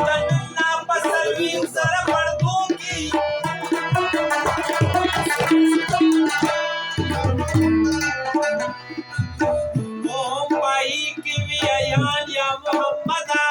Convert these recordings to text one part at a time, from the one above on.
तमिलना पसलवी sir पढ़ दूंगी भाई की भी अयान या मोहम्मदा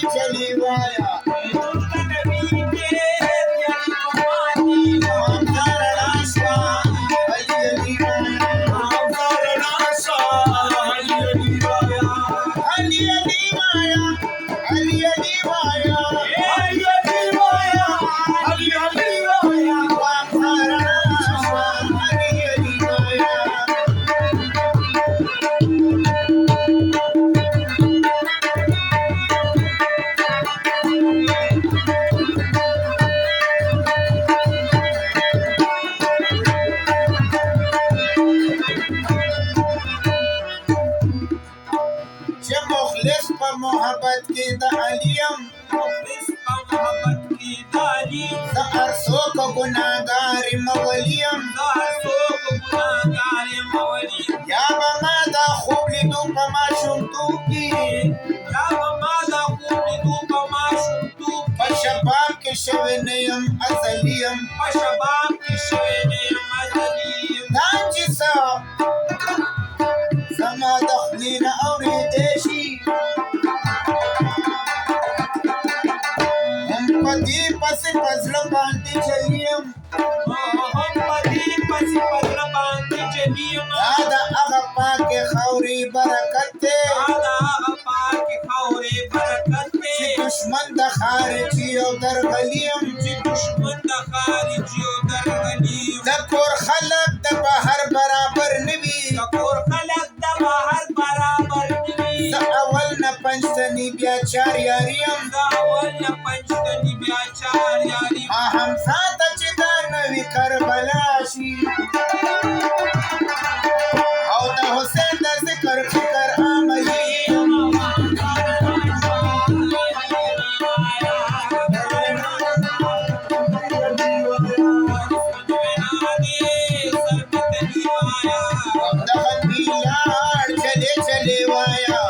चली वाया मोहब्बत की तालीम अरसों को गुनाहगार मवलियम या बमादा खूब लिदू पमाशुम तूकी पशबाब के शवनयम असलियम दांजिसा समा दखलीन औरी देशी पदी पस पजल बांधी चलियम दादा अगपा के खौरी बरकते दुश्मन द खारिजी और दरगलियम दकोर खलक द बाहर बराबर निवी अवल न पंचतनी ब्याचार यारियम हम साथ चिदार नवी करबलाशी और द हुसैन द जिक्र फिकर आमली चले वाया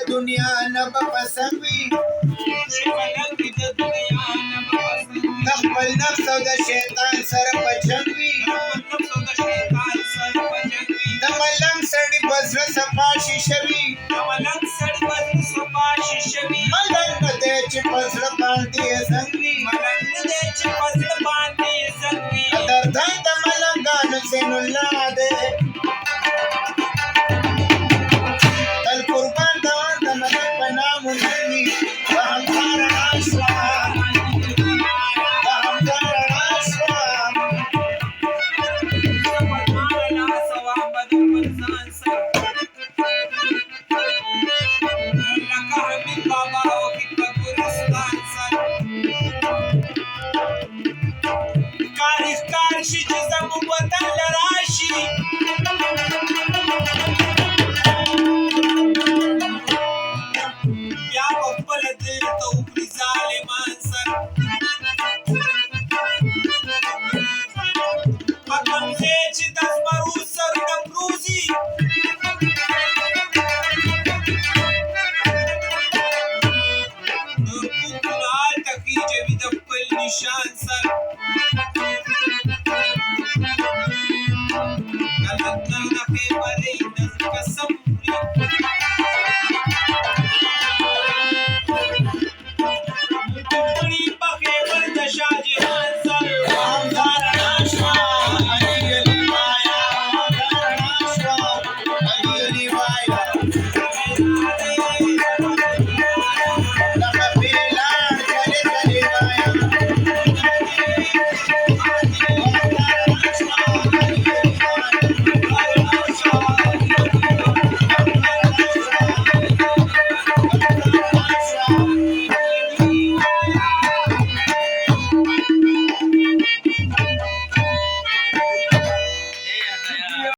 दुनिया नब पसंदी तकबल नफ्स द शैतान सर पछंदी तमलंग सड़ी बजर सपाशी शवी मलंग दे च बजर बांधी संगी दर्दां तमलंगान से नुल्ला दे कल कुर्बान दवा तमलंग बना मुंडी हम तारा आसमान Karşı cezamı vatanlar aşık